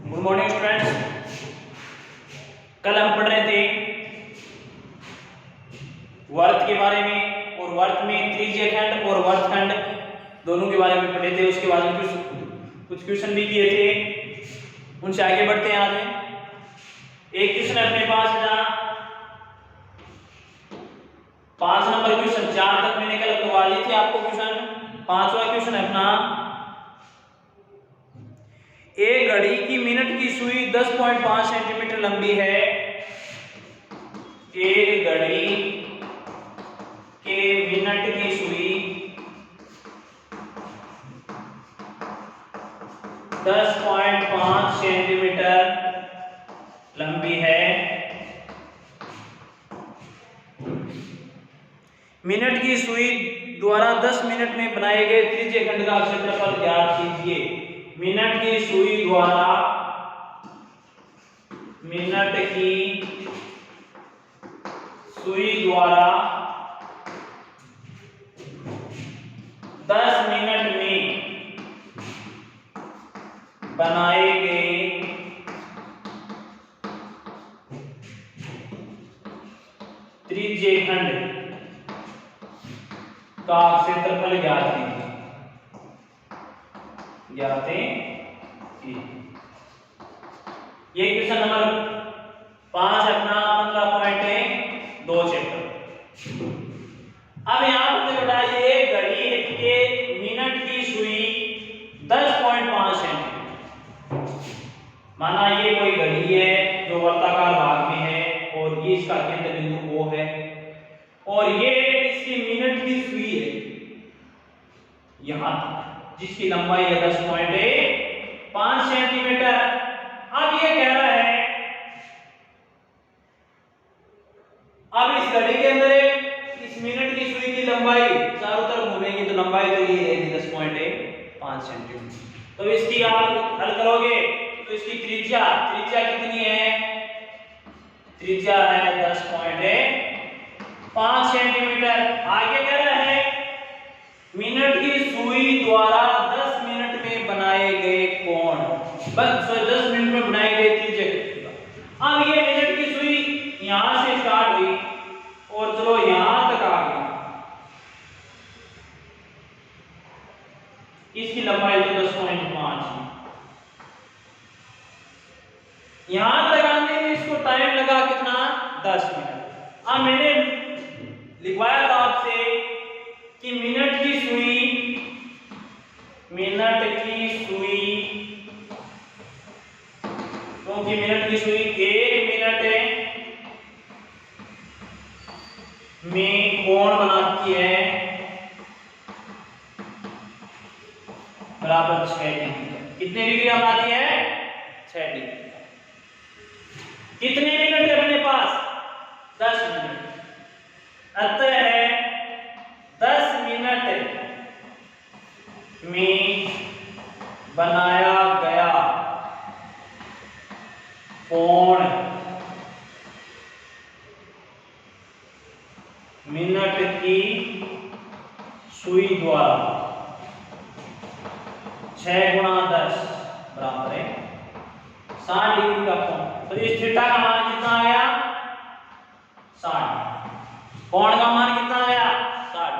Good morning students. कल हम पढ़ रहे थे वर्त के बारे में और वर्त में त्रिज्यीय खंड और वर्तखंड दोनों के बारे में पढ़े थे। उसके बाद में कुछ क्वेश्चन भी किए थे, उनसे आगे बढ़ते हैं। आज एक क्वेश्चन अपने पास जहाँ 5 नंबर क्वेश्चन 4 तक मैंने कल करवा दी थी आपको क्वेश्चन। 5वां क्वेश्चन है अपना, एक घड़ी की मिनट की सुई 10.5 सेंटीमीटर लंबी है। एक घड़ी के मिनट की सुई 10.5 सेंटीमीटर लंबी है। मिनट की सुई द्वारा 10 मिनट में बनाए गए त्रिज्यीय खंड का क्षेत्रफल ज्ञात कीजिए। मिनट की सुई द्वारा 10 मिनट में बनाए गए त्रिज्यीय खंड का क्षेत्रफल ज्ञात कीजिए। ये क्वेश्चन नंबर 5 अपना 15.2 चैप्टर। अब यहां पर बताइए घड़ी के मिनट की सुई 10.5 सेंटीमीटर, माना ये कोई घड़ी है जो वर्ताकार भाग में है और ये इसका केंद्र बिंदु O है और ये इसकी मिनट की सुई है यहां तक, जिसकी लंबाई है 10.5 सेंटीमीटर। अब ये कह रहा है अब इस घड़ी के अंदर इस मिनट की सुई की लंबाई चारों तरफ घूमेगी तो लंबाई तो ये रहेगी 10.5 सेंटीमीटर। तो इसकी आप हल करोगे तो इसकी त्रिज्या कितनी है? त्रिज्या है 10.5 सेंटीमीटर। आगे कह रहा है मिनट की सुई द्वारा 10 मिनट में बनाए गए कोण, बस 10 मिनट में बनाए गए त्रिज्या। अब ये मिनट की सुई यहां से स्टार्ट हुई और चलो यहां तक आ गई, इसकी लंबाई तो 10.5 है। यहां तक आने में इसको टाइम लगा कितना? 10 मिनट। अब मैंने लिखवाया था आपसे कि मिनट की सुई क्योंकि मिनट की सुई 1 मिनट में कोण बनाती है बराबर 6 डिग्री। कितने डिग्री बनाती है? 6 डिग्री। कितने मिनट है अपने पास? 10 मिनट। अतः 10 मिनट में बनाया गया कोण मिनट की सुई द्वारा 6 गुणा 10 बराबर है 60 डिग्री का कोण। तो इस थीटा का मान कितना आया? 60। कोण का मान कितना आया? 60।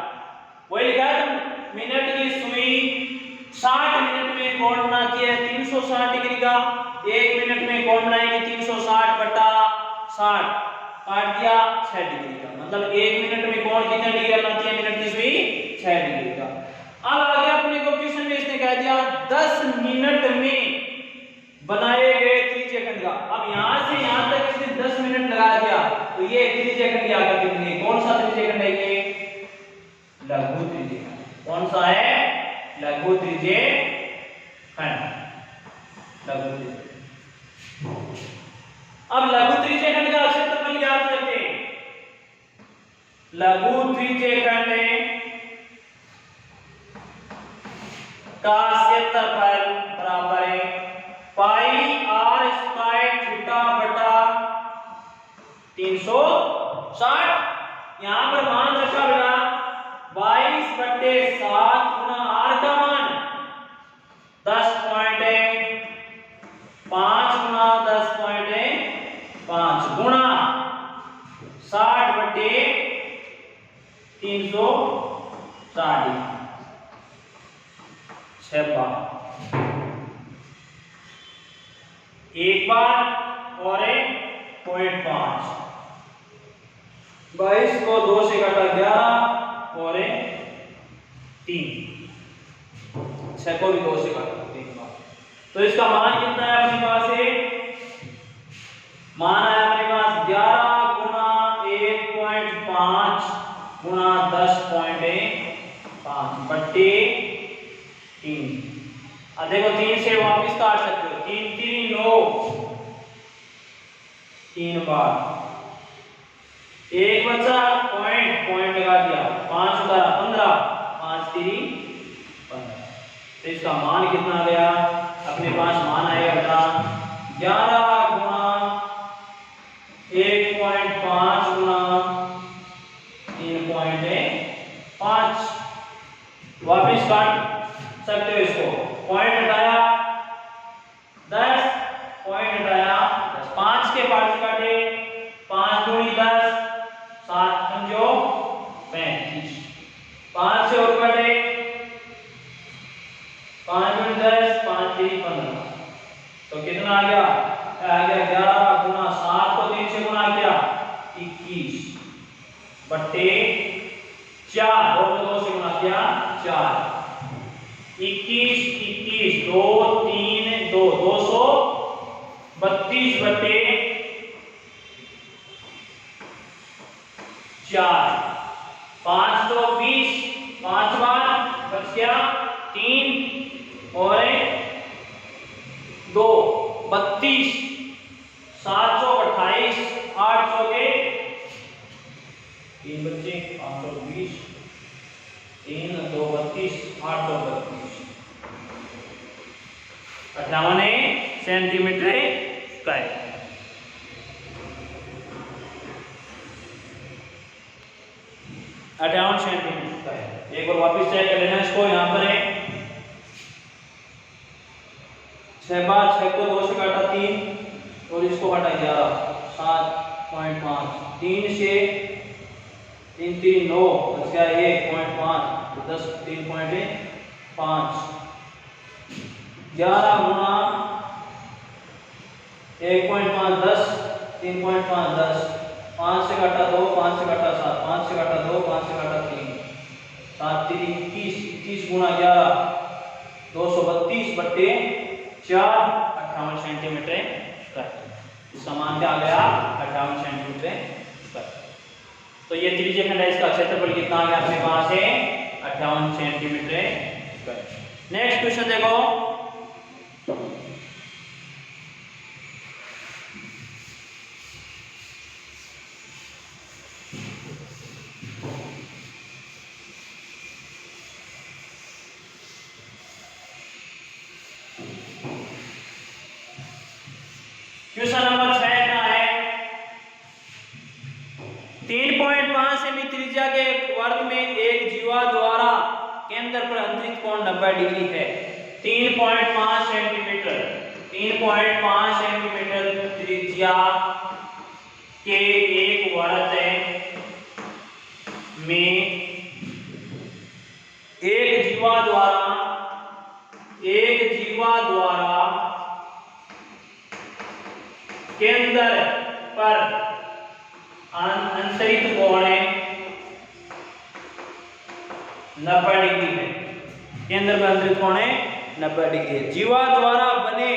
वही लिखा है मिनट की सुई 60 मिनट में कोण बनाती है 360 डिग्री का। 1 मिनट में कोण बनाएगी 360 बटा 60, काट दिया 6 डिग्री का। मतलब 1 मिनट में कोण कितने डिग्री बनाती है मिनट की सुई? 6 डिग्री का। अब आगे अपने को क्वेश्चन में इसने कह दिया 10 मिनट में बनाए गए त्रिज्यीय खंड का। अब यहां से यहां तक इसने 10 मिनट लगा दिया तो ये त्रिज्यीय खंड आकर कितनी? कौन सा त्रिज्यीय खंड है ये? लघु त्रिज्यीय खंड। कौन सा है? लघु त्रिज्यीय खंड। लघु त्रिज्यीय। अब लघु त्रिज्यीय खंड का क्षेत्रफल ज्ञात करते हैं। लघु त्रिज्यीय खंड का क्षेत्रफल बराबर है पाई r स्क्वायर थीटा बटा 360। यहां पर मान रखा बेटा 22/7 गुना r का मान 10.5 360 6 बार, एक बार और 1.5, 22 को 2 से काटा 11 और 3, 6 को भी 2 से काटा 3 बार। तो इसका मान कितना है अपने पास है? मान है अपने पास 11 गुना 1.5 गुना 10.5 बट्टे 3। अब देखो 3 से वापस काट सकते हो, 3 3 9, 3 बार, एक बचा पॉइंट लगा दिया, 5 उतारा 15, 5 3 15। तो इसका मान कितना गया अपने पास? मान आएगा बेटा 11 गुना 1.5 गुना 3.5। वापिस काट सकते हो इसको, पॉइंट हटाया 10, पॉइंट हटाया 10, 5 के पार्ट काटे, 5 दूनी 10, 7 समझो 35, 5 से और काटे, 5 दूनी 10, 5 3 15। तो कितना आ गया? 11 गुना 7 को 3 से गुना किया 21 बट्टे 4, 2 से गुना किया 4, 21 21 2 3 2 232 बट्टे 4, 520, 5 बार बच गया 3 और 2 32, 728, 800 के 3 बच्चे 520, 3 2 32, 832, 58 सेंटीमीटर स्क्वायर। 58 centimetre square. एक बार वापस चेक कर लेना इसको, यहाँ पर है 6 बार, 6 को 2 से काटा 3 और इसको काटा 11, 7.5, 3 से 3 3 9 बच गया 1.5, 10 3.5, 11 गुना 1.5 10, 3.5 10, 5 से काटा 2, 5 से काटा 7, 5 से काटा 2, 5 से काटा 3, 7 3 21, 21 गुना 11 232 बट्टे 4, 58 सेंटीमीटर स्क्वायर। इसका मान क्या आ गया? 58 सेंटीमीटर स्क्वायर। तो ये त्रिज्यखंड है, इसका क्षेत्रफल कितना आ गया अपने पास है? 58 सेंटीमीटर स्क्वायर। नेक्स्ट क्वेश्चन देखो, क्वेश्चन नंबर 6 का है 3.5 सेमी त्रिज्या के वर्ग में एक जीवा द्वारा केंद्र पर अंतरित कोण 90 डिग्री है। 3.5 सेंटीमीटर 3.5 सेंटीमीटर त्रिज्या के एक वर्ग में एक जीवा द्वारा केंद्र पर अंतरित कोण 90 डिग्री है। केंद्र पर अंतरित कोण 90 डिग्री है। जीवा द्वारा बने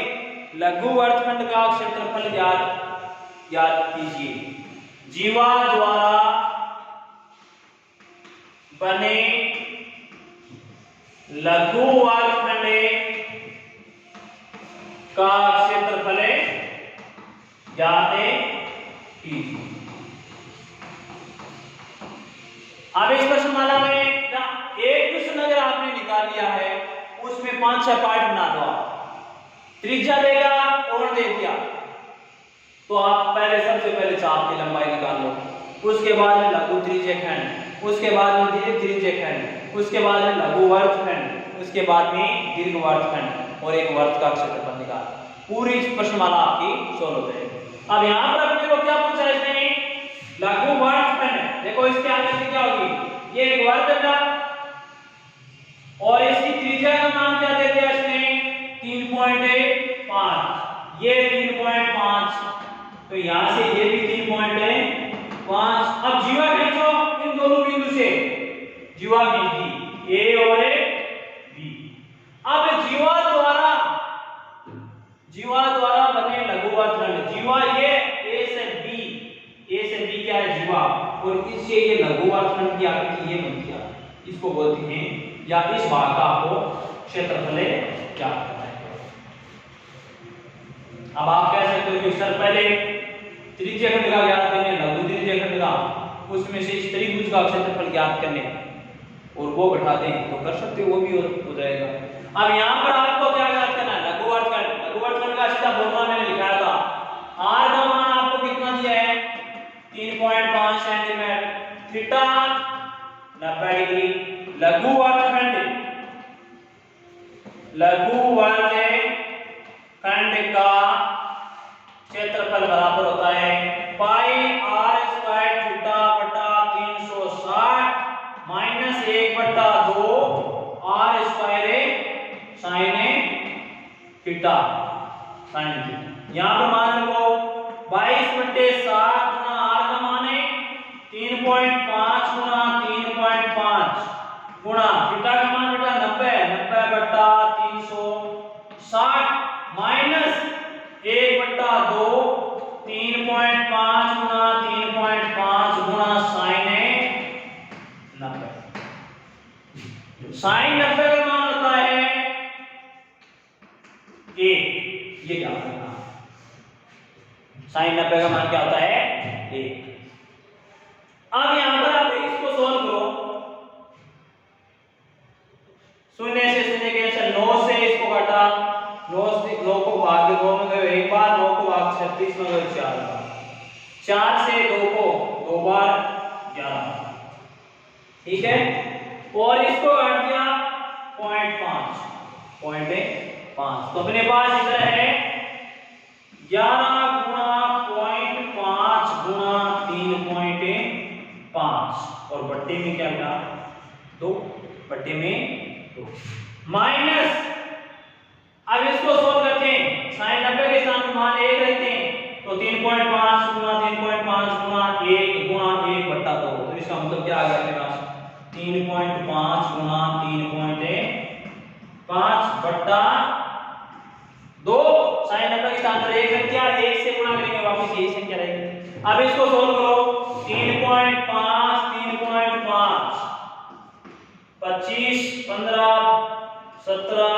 लघु वर्तखंड का क्षेत्रफल ज्ञात कीजिए। जीवा द्वारा बने लघु वर्तखंड का क्षेत्रफल ज्ञात कीजिए। अब इस प्रश्नमाला में एक क्वेश्चन अगर आपने निकाल लिया है उसमें 5-6 पार्ट बना दो। त्रिज्या देगा और दे दिया तो आप सबसे पहले चाप की लंबाई निकाल लो, उसके बाद में लघु त्रिज्यखंड, उसके बाद में दीर्घ त्रिज्यखंड, उसके बाद में लघु वर्तखंड, उसके बाद में दीर्घ वर्तखंड और एक वर्त का क्षेत्रफल निकाल। पूरी प्रश्नमाला आपकी सोल्व हो जाएगी। अब यहाँ पर अपने को क्या पूछा है इसने? लघु वर्तखंड। देखो इसके आगे से क्या होगी? ये एक वर्ग था और इसकी त्रिज्या का मान क्या दे दिया इसने 3.5 ये 3.5 तो यहां से ये भी 3.5 अब जीवा खींचो इन दोनों बिंदु से जीवा खींच दी ए और बी अब जीवा द्वारा बने लघुवर्थखंड जीवा ये ए से बी क्या है जीवा और इससे ये लघुवर्थखंड की आकृति ये बन गया इसको बोलते हैं या इस भाग का आपको क्षेत्रफल ज्ञात करना है। अब आप कह सकते हो कि सर पहले त्रिज्य खंड का ज्ञात करने लघु त्रिज्य खंड का उसमें से इस त्रिभुज का क्षेत्रफल ज्ञात करने और वो घटा दें तो कर सकते हो वो भी हो जाएगा। अब यहाँ पर आपको क्या ज्ञात करना है लघुवर्थखंड का सीधा फॉर्मूला मैंने लिखाया था r का मान आपको कितना दिया है 3.5 सेंटीमीटर थीटा 90 डिग्री लघुवर्थखंड का क्षेत्रफल बराबर होता है पाई r स्क्वायर थीटा बटा 360 minus 1/2 r square sin theta sin theta. यहां पर मान लो 22/7 गुना r का मान है 3.5 गुना 3.5 गुणा थीटा का मान बेटा 90/360 माइनस 1/2 3.5 गुना 3.5 गुणा sin 90 sin 90 का मान होता है 1 ये क्या होगा sin 90 का मान क्या होता है 1। अब यहां पर आप इसको सॉल्व करो शून्य से शून्य के आंसर 9 से इसको काटा 9 को भाग 2 में गए एक बार 9 को भाग 36 में गए 4 बार 4 से 2 को 2 बार 11 ठीक है और इसको काट दिया 0.5 तो अपने पास इधर है 11 गुणा 0.5 गुणा 3.5 और बट्टे में क्या मिला 2 बट्टे में 2 माइनस अब इसको सोल्व करते हैं sin 90 के स्थान पर मान 1 रहते हैं तो 3.5 गुणा 3.5 गुणा 1 गुणा 1/2 तो इसका मतलब क्या आ गया मेरे पास 3.5 गुणा 3.5/2 sin 90 के स्थान पर 1 रख दिया 1 से गुणा करेंगे वापस यही संख्या रहेगी। अब इसको सोल्व करो 3.5 25 15 17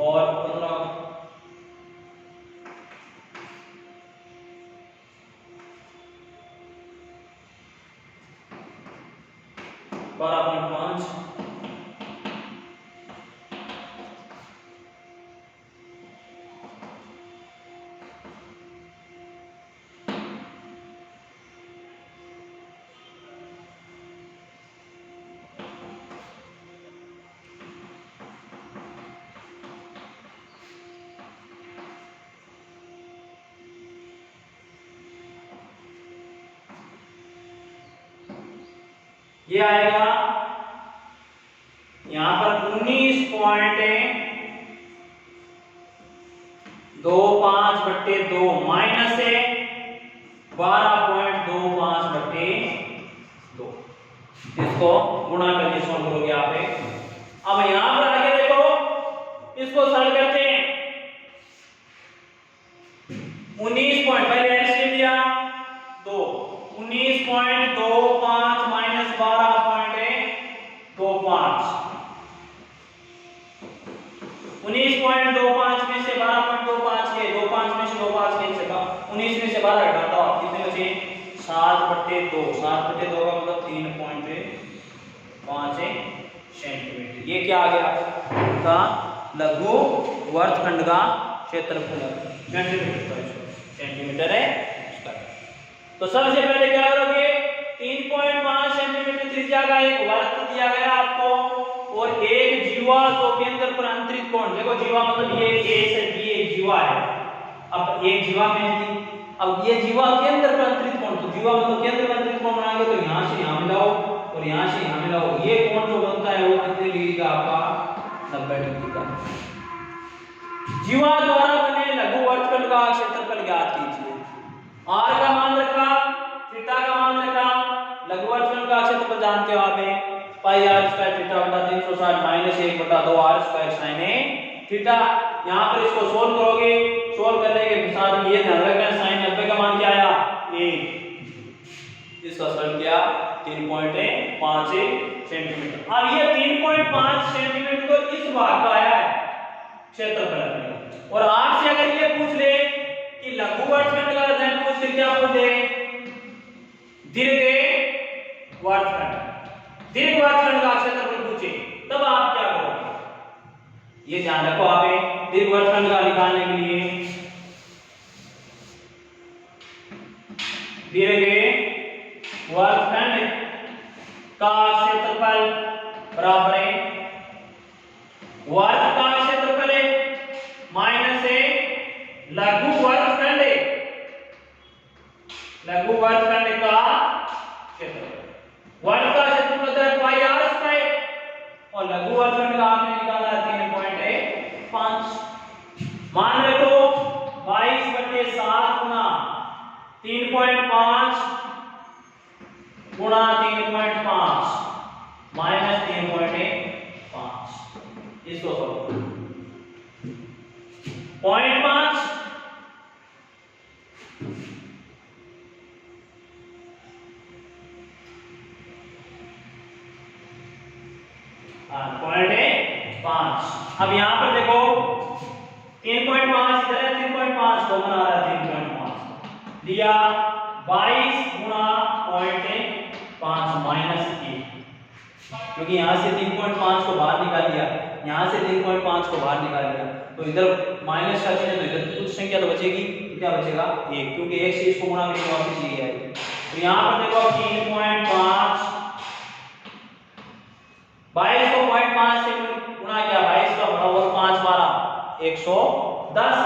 और 15 12.5 ये आएगा यहां पर 19.25/2 माइनस है 12.25/2 इसको गुणा करके सॉल्व करोगे आप। अब यहां पर आगे देखो इसको सरल करते हैं 19 पहले एलसीएम लिया 2 19.25 माइनस 12.25 19.25 में से 12.25 के 25 में से 25 के 19 में से 12 घटा दो कितने बचे 7/2 7/2 का मतलब 3.5 सेंटीमीटर। ये क्या आ गया आपका लघु वर्गखंड का क्षेत्रफल सेंटीमीटर है। तो सबसे पहले क्या करोगे 3.5 सेंटीमीटर त्रिज्या का एक वर्ग दिया गया आपको और एक जीवा तो केंद्र पर अंतरित कोण देखो जीवा मतलब ये ए से बी एक जीवा है। अब एक जीवा में अब ये जीवा केंद्र पर अंतरित कोण तो जीवा मतलब केंद्र का त्रिकोण बनाएंगे तो यहाँ से यहाँ मिलाओ और यहाँ से यहाँ मिलाओ, ये कोण जो बनता है वो कितने डिग्री का? आपका 90 डिग्री का। जीवा द्वारा बने लघु वर्तखंड का क्षेत्रफल ज्ञात कीजिए। r का मान रखा, थीटा का मान रखा, लघु वर्तखंड का क्षेत्रफल जानते हो आप, पाई r स्क्वायर थीटा बटा 360 माइनस 1 बटा 2 r square sin a theta. यहाँ पर इसको सोल्व करोगे, सोल्व करने के साथ ये ध्यान रखना sin 90 का मान क्या आया? 1। इसका सरल क्या? 3.5 सेंटीमीटर। अब ये 3.5 सेंटीमीटर तो इस भाग का आया है क्षेत्रफल। और आपसे अगर ये पूछ ले कि लघु वर्तखंड का अध्ययन पूछ ले, क्या पूछ ले? दीर्घ वर्तखंड, दीर्घ वर्तखंड का क्षेत्रफल पूछे, तब आप क्या करोगे? ये ध्यान रखो आप, दीर्घ वर्तखंड का निकालने के लिए दीर्घ वर्तखंड का क्षेत्रफल बराबर है वर्ग का क्षेत्रफल माइनस है लघु वर्तखंड, लघु वर्तखंड का क्षेत्रफल। वर्ग का क्षेत्रफल होता है पाई r स्क्वायर और लघु वर्तखंड का आपने निकाला 3.5। मान रखो 22/7 गुना 3.5 गुना 3.5 माइनस 3.5, इसको करो 0.5 0.5। अब यहां पर देखो 3.5 इधर है, 3.5 कॉमन आ रहा है, 3.5 दिया 22 गुना 0.5 माइनस 1, क्योंकि यहां से 3.5 को बाहर निकाल दिया, यहां से 3.5 को बाहर निकाल दिया, तो इधर माइनस का चिन्ह, तो इधर कुछ संख्या तो बचेगी, क्या बचेगा? 1, क्योंकि 1 से इसको गुणा करके वापस ये आएगी। तो यहां पर देखो 3.5 22 को 0.5 से गुणा किया, 22 का बराबर 5 12 110,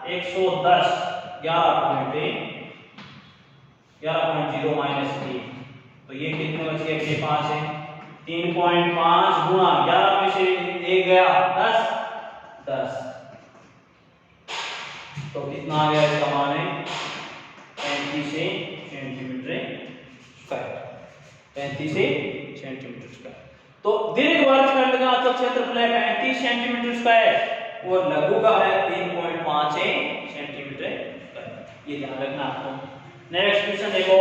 110 11.0 माइनस 1, तो ये कितने बच गए? 5 है। 3.5 गुणा 11 में से 1 गया 10, तो कितना आ गया? इसका मान है 35 सेंटीमीटर स्क्वायर, 35 सेंटीमीटर स्क्वायर। तो दीर्घ वर्तखंड का तो क्षेत्रफल है 35 सेंटीमीटर स्क्वायर और लघु का है 3.5 सेंटीमीटर स्क्वायर, ये ध्यान रखना आपको। नेक्स्ट क्वेश्चन देखो,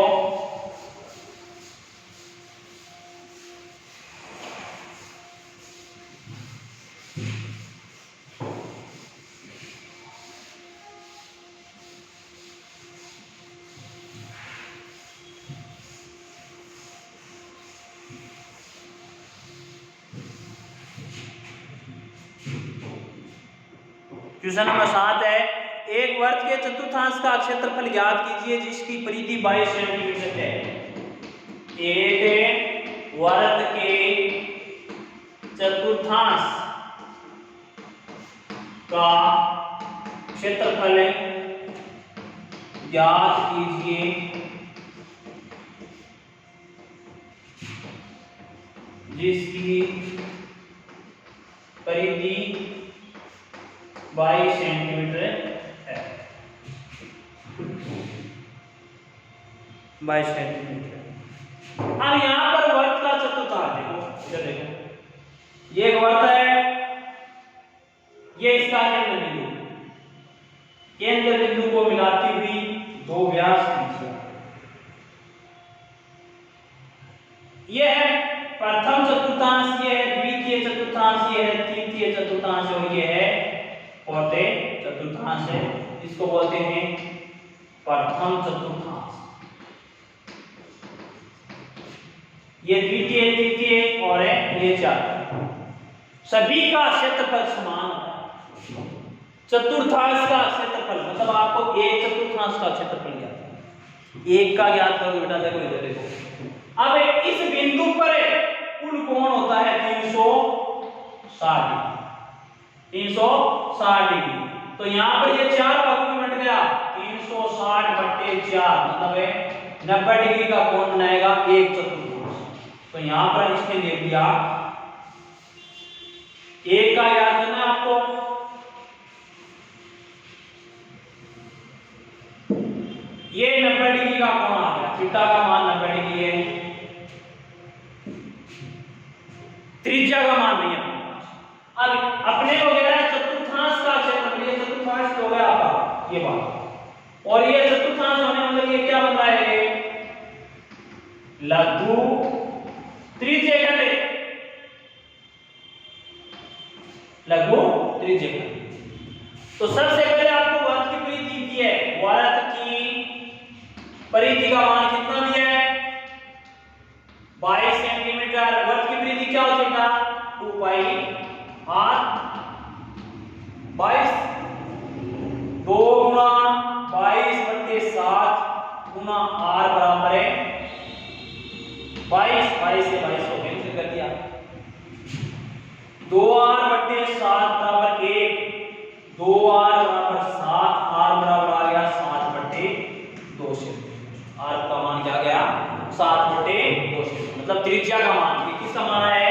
क्वेश्चन नंबर 7 है, एक वर्ग के चतुर्थांश का क्षेत्रफल ज्ञात कीजिए जिसकी परिधि 22 सेंटीमीटर है। एक वर्ग के चतुर्थांश का क्षेत्रफल ज्ञात कीजिए जिसकी परिधि 22 सेंटीमीटर है, 22 सेंटीमीटर। अब यहां पर वर्ग का चतुर्थांश देखो, इधर देखो, ये एक वर्ग है, ये इसका केंद्र बिंदु, केंद्र बिंदु को मिलाती हुई दो व्यास खींचिए। ये है प्रथम चतुर्थांश, ये है द्वितीय चतुर्थांश, ये है तृतीय चतुर्थांश और ये है चौथे चतुर्थांश है। इसको बोलते हैं प्रथम चतुर्थांश, ये द्वितीय, तृतीय और ये चतुर्थांश। सभी का क्षेत्रफल समान है। चतुर्थांश का क्षेत्रफल मतलब आपको एक चतुर्थांश का क्षेत्रफल ज्ञात है, एक का ज्ञात करोगे बेटा, देखो इधर देखो। अब इस बिंदु पर कुल कोण होता है 360 डिग्री, 360 डिग्री। तो यहां पर ये 4 भागों में बट गया, 360/4 मतलब है 90 डिग्री का कोण बनाएगा एक चतुर्थांश। तो यहां पर इसने लिख दिया एक का याद करना है आपको, ये 90 डिग्री का कोण आ गया, थीटा का मान 90 डिग्री है, त्रिज्या का मान नहीं है। अब अपने को कह रहा है चतुर्थांश का क्षेत्रफल, ये चतुर्थांश हो गया आपका ये बात, और ये चतुर्थांश होने मतलब ये क्या बन रहा है, लघु त्रिज्यखंड, लघु त्रिज्यखंड। तो सबसे पहले आपको वृत्त की परिधि दी है, वृत्त की परिधि का मान कितना दिया है 22 सेंटीमीटर। वृत्त की परिधि क्या हो जाएगा 2 पाई r 22 2 गुना 22/7 गुना r बराबर है 22 22 से 22 को कैंसिल कर दिया, 2r/7 बराबर 1, 2r बराबर 7, r बराबर आ गया 7/2 से, r का मान क्या गया 7/2 से, मतलब त्रिज्या का मान, ये किसका मान है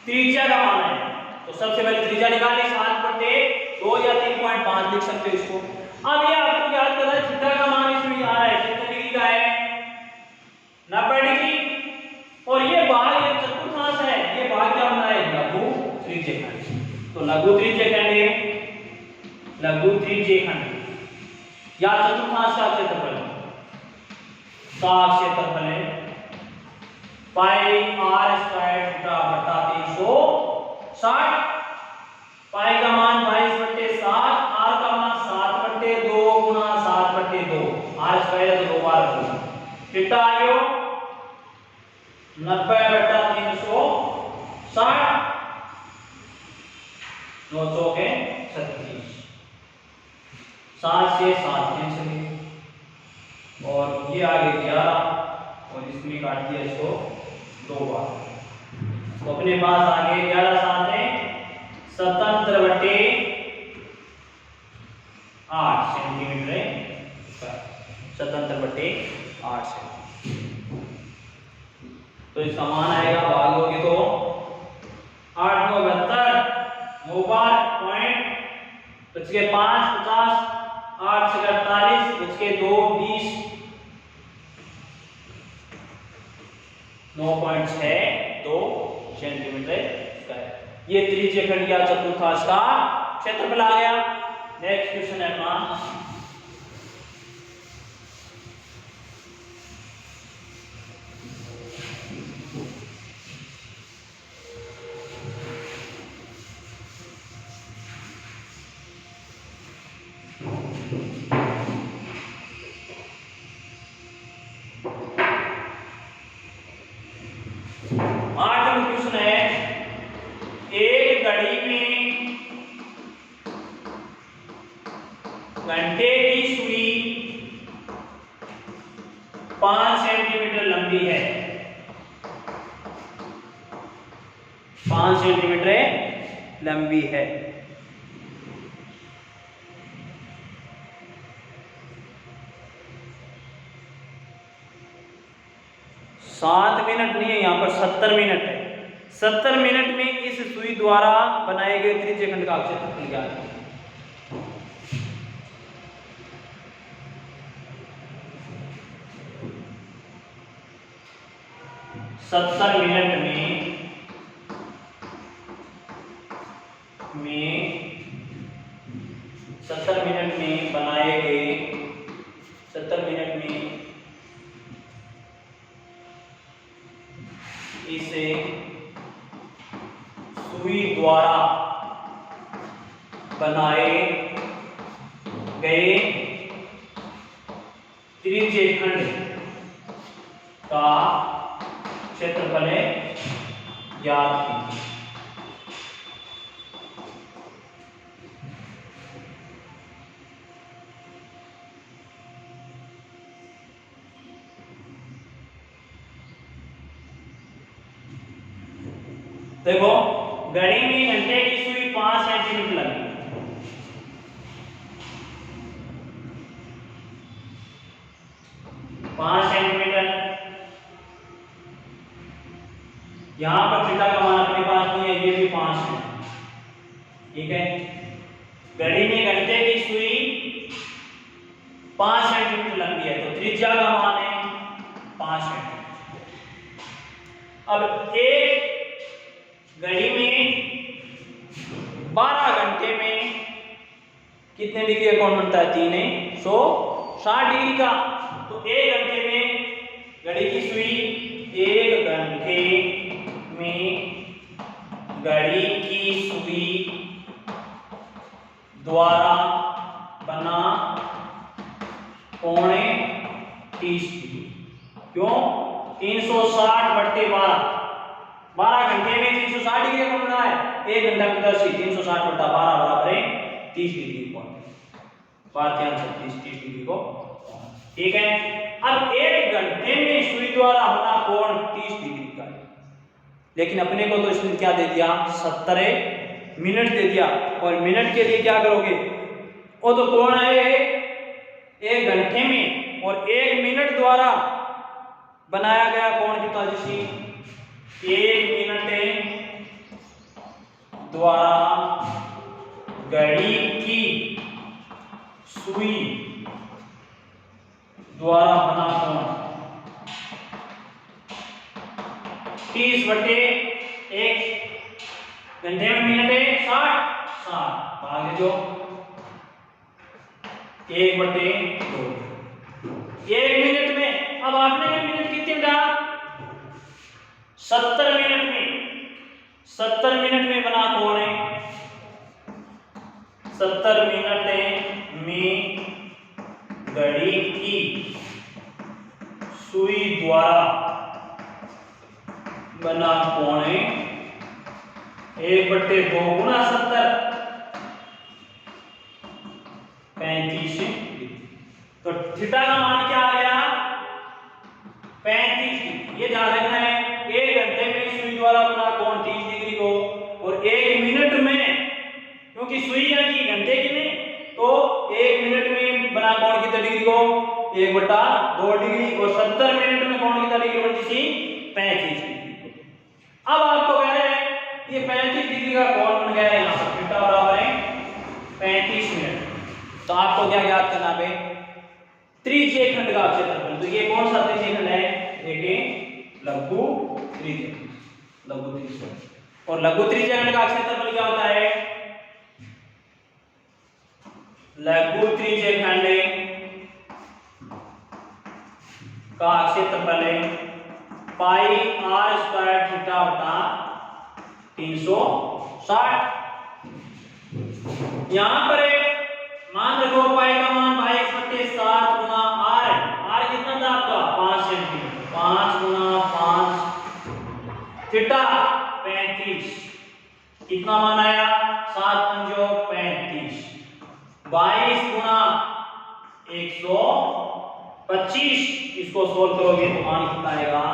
त्रिज्या का मान है। तो सबसे पहले त्रिज्या निकालिए 7/2 या 3.5 लिख सकते हो इसको। अब ये आपको याद करना है थीटा का मान इसमें आ रहा है कितने डिग्री का है 90 डिग्री, और ये भाग ये चतुर्थांश है, ये भाग क्या बना है लघु त्रिज्यखंड। तो लघु त्रिज्यखंड, लघु त्रिज्यखंड या चतुर्थांश का क्षेत्रफल, का क्षेत्रफल है पाई r स्क्वायर थीटा बटा 360, पाई का मान 22/7, r का मान 7/2 गुना 7/2, r स्क्वायर है तो 2 बार होगा, थीटा आयो 90/360, 9 चौके 36, 7 से 7 कैंसिल, और ये आगे 11 और इसमें काट दिया इसको 2 बार। तो अपने पास आगे 11 7 है 77/8 सेंटीमीटर है, 77/8 सेंटीमीटर। तो इसका मान आएगा भागोगे तो 8 9 72, 9 बार पॉइंट, बच के 5 50, 8 से 48, बच के 2 20, 9.62 सेंटीमीटर स्क्वायर। ये त्रिज्यखंड या चतुर्थांश का क्षेत्रफल आ गया। नेक्स्ट क्वेश्चन है अपना क्वेश्चन है, एक घड़ी में घंटे की सुई 5 सेंटीमीटर लंबी है, 5 सेंटीमीटर लंबी है। 7 मिनट नहीं है, यहाँ पर 70 मिनट है। 70 मिनट में इस सुई द्वारा बनाए गए त्रिज्यखंड का क्षेत्रफल क्या है? सत्तर मिनट में बनाए गए 70 मिनट में इसे सुई द्वारा बनाए गए त्रिज्यखंड का क्षेत्रफल ज्ञात कीजिए। देखो, घड़ी में घंटे की सुई 5 सेंटीमीटर लगी, 5 सेंटीमीटर। यहां पर थीटा का मान अपने पास नहीं है, ये भी 5 है, ठीक है। घड़ी में घंटे की सुई 5 सेंटीमीटर लंबी है, तो त्रिज्या का मान है 5 सेंटीमीटर। अब एक घड़ी में 12 घंटे में कितने डिग्री का कोण बनता है? 360 डिग्री का। तो एक घंटे में घड़ी की सुई, एक घंटे में घड़ी की सुई द्वारा बना कोण 30 डिग्री। क्यों? 360/12, 12 घंटे में 360 डिग्री का कोण बना है। एक घंटा में 10, 360/12 बराबर है 30 डिग्री कोण। भारतीय आंसर 30 डिग्री को, ठीक है। अब एक घंटे में सुई द्वारा बना कोण 30 डिग्री का है, लेकिन अपने को तो इसने क्या दे दिया? 70 मिनट दे दिया। और मिनट के लिए क्या करोगे? वो तो कोण है एक घंटे में, और 1 मिनट द्वारा बनाया गया कोण कितना? जैसे 1 मिनट द्वारा घड़ी की सुई द्वारा बना कोण 30/1 घंटे में मिनट है 60 भागे जो 1/2। 1 मिनट में, अब आपने मिनट कितने डाला? 70 मिनट में, 70 मिनट में बना कोण है 70 मिनट में घड़ी की सुई द्वारा बना कोण 1/2 गुणा 70 35 डिग्री। तो थीटा का मान क्या आ गया? 35 डिग्री। ये ध्यान रखना है, 1 घंटे में सुई द्वारा बना कोण 30 डिग्री को, और 1 मिनट में, क्योंकि सुई की घंटे की नहीं, तो 1 मिनट में बना कोण कितने डिग्री को? 1/2 डिग्री। और 70 मिनट में कोण कितना डिग्री बनती थी? 35 डिग्री। अब आपको कह रहे हैं ये 35 डिग्री का कोण बन गया है, यहाँ पर थीटा बराबर है 35 मिनट। तो आपको क्या याद करना है? त्रिज्य खंड का क्षेत्रफल। तो ये कौन सा त्रिज्य खंड है? एक लघु त्रिज्य, लघु त्रिज्य। और लघु त्रिज्य खंड का क्षेत्रफल क्या होता है? लघु त्रिज्य खंड का क्षेत्रफल है पाई r स्क्वायर थीटा बटा 360। यहां पर मान रखो पाई का मान 22/7 गुना r। r कितना था आपका? 5 सेंटीमीटर। 5 गुना 5 थीटा 35। कितना मान आया? 7×5 35। 22 गुना 125। इसको सोल्व करोगे तो मान कितना आएगा?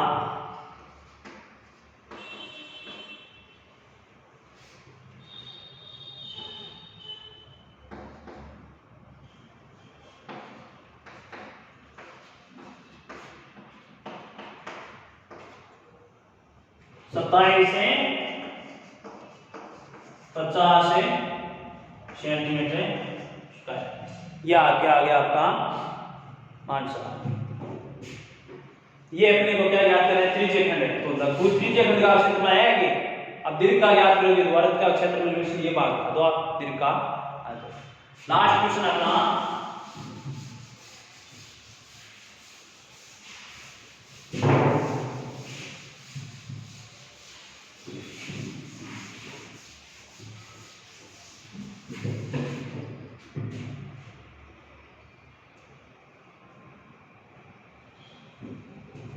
27 से 50 सेंटीमीटर स्क्वायर। यह आ गया आपका आंसर। ये अपने को क्या याद करें? त्रिज्य खंड है, तो लघु त्रिज्य खंड का क्षेत्रफल है कि अब दीर्घ का याद करोगे तो वर्ग का क्षेत्रफल में से ये भाग दो आप दीर्घ का। लास्ट क्वेश्चन अपना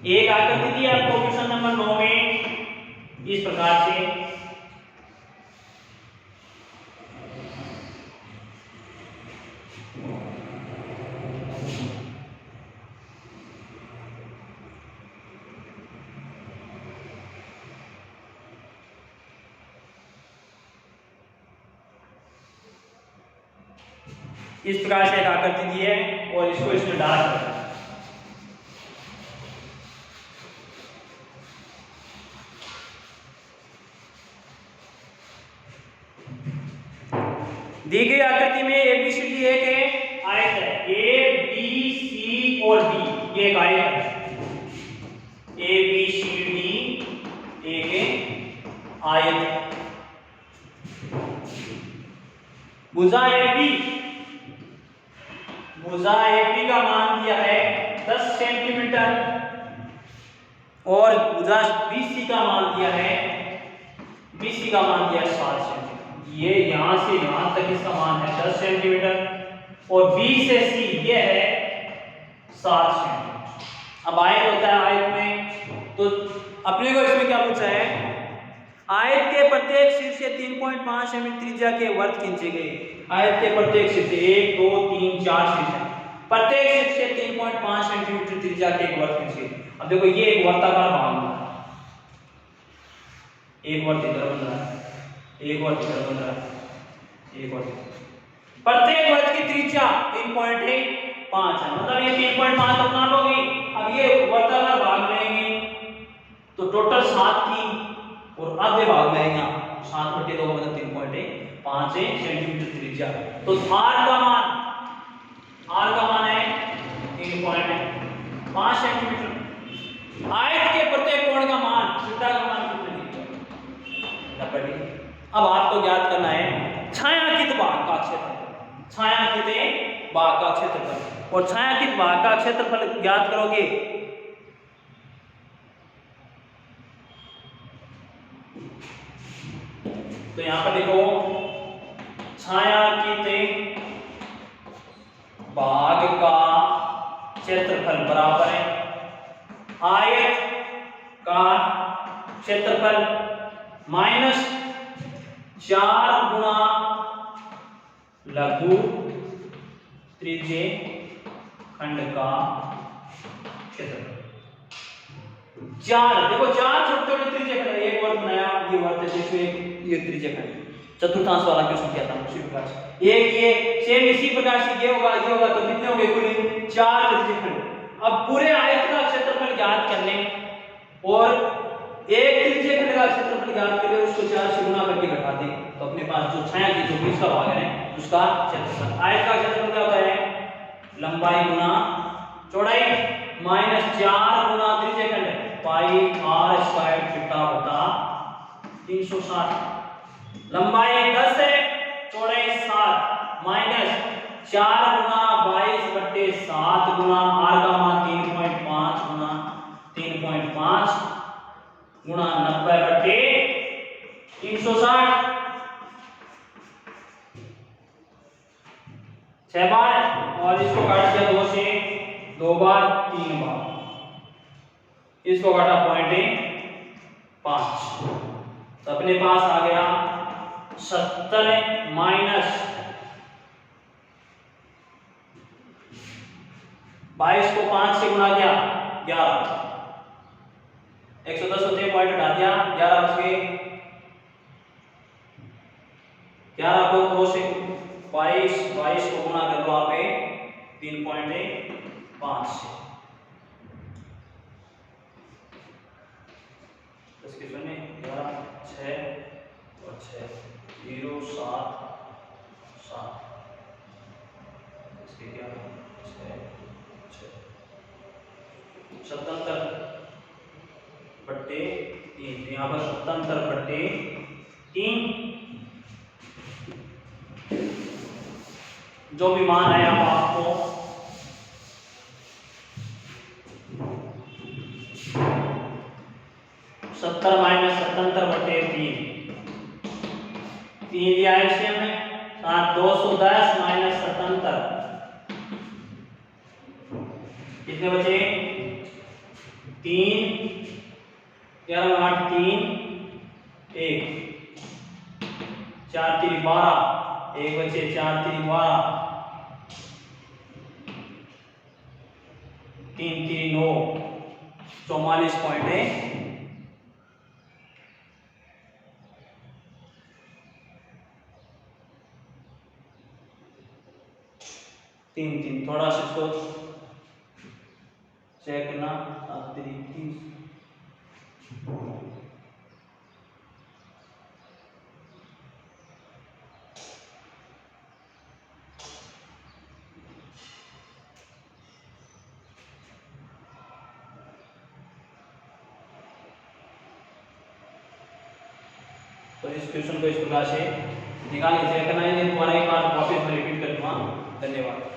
एक आकृति दी आपको क्वेश्चन नंबर 9 में इस प्रकार से। इस प्रकार से एक आकृति दी है और इसको इसमें डाल दी गई आकृति में ABCD एक आयत है, ABC और D ये एक आयत है, ABCD एक आयत है। भुजा AB का मान दिया है 10 सेंटीमीटर और भुजा BC का मान दिया है 7 सेंटीमीटर। ये यहां से यहां तक इसका मान है 10 सेंटीमीटर और B से C ये है 7 सेंटीमीटर। अब आयत होता है, आयत में तो अपने को इसमें क्या पूछा है, आयत के प्रत्येक शीर्ष से 3.5 mm त्रिज्या के वृत्त खींचे गए। आयत के प्रत्येक शीर्ष से 1 2 3 4 शीर्ष है, प्रत्येक शीर्ष से 3.5 सेंटीमीटर त्रिज्या के एक वृत्त खींचे। अब देखो ये एक वर्ताकार भाग है, एक वर्त इधर बन रहा है, एक वर्त इधर बन रहा है, एक वर्त, प्रत्येक वर्त की त्रिज्या 3.5 है, मतलब ये 3.5 तो काट होगी। अब ये वर्ताकार भाग लेंगे तो टोटल 7 की और आधे भाग लेंगे 7/2 मतलब 3.5 सेंटीमीटर त्रिज्या। तो R का मान है 3.5 सेंटीमीटर। आयत के प्रत्येक कोण का मान, थीटा का मान कितना है? अब आपको ज्ञात करना है छायांकित भाग का क्षेत्रफल, छायांकित भाग का क्षेत्रफल। और छायांकित भाग का क्षेत्रफल ज्ञात करोगे तो यहां पर देखो छायांकित भाग का क्षेत्रफल बराबर है आयत का क्षेत्रफल माइनस 4 गुना लघु त्रिज्य खंड का क्षेत्रफल। 4 देखो 4 छोटे छोटे त्रिज्य खंड, एक वर्ग बनाया, ये वर्ग है, देखो ये त्रिज्य खंड, चतुर्थांश वाला क्वेश्चन किया था उसी प्रकार से। एक ये सेम इसी प्रकार से ये होगा तो कितने हो गए कुल 4 त्रिज्य खंड। अब पूरे आयत का क्षेत्रफल ज्ञात करने और एक त्रिज्य खंड का क्षेत्रफल ज्ञात करके उसको 4 से गुना करके घटा दें तो अपने पास जो छायांकित जो बीच का भाग है उसका क्षेत्रफल। आयत का क्षेत्रफल क्या होता है, लंबाई गुना चौड़ाई माइनस 4 गुना त्रिज्य खंड पाई r स्क्वायर थीटा बटा 360। लंबाई 10 है, चौड़ाई 7 माइनस 4 गुना 22/7 गुना r का मान 3.5 गुना 3.5 गुना 90/360 6 बार, और इसको काट दिया 2 से 2 बार 3 बार, इसको काटा 0.5 तो अपने पास आ गया 70 माइनस 22 को 5 से गुना किया 11, 110 होते हैं, पॉइंट हटा दिया, 11 बच गए, 11 को 2 से 22 को गुना कर लो आप 3.5 से, इसके सुनिए 11 6 और 6 0 7 7 इसके 11 6 77/3, यहाँ पर 77/3 जो भी मान है आप आपको सत्तर माइनस 77/3 दिया है इससे हमें 210 माइनस 77 कितने बचे 3 11 8 3 1 4 3 12 1 बचे 4 3 12 3 3 9 44 पॉइंट है। तीन थोड़ा सा इसको चेक करना 30 30 तो इस क्वेश्चन को इस प्रकार से निकाल लीजिए। करना है दोबारा एक बार वापस मैं रिपीट कर दूंगा। धन्यवाद।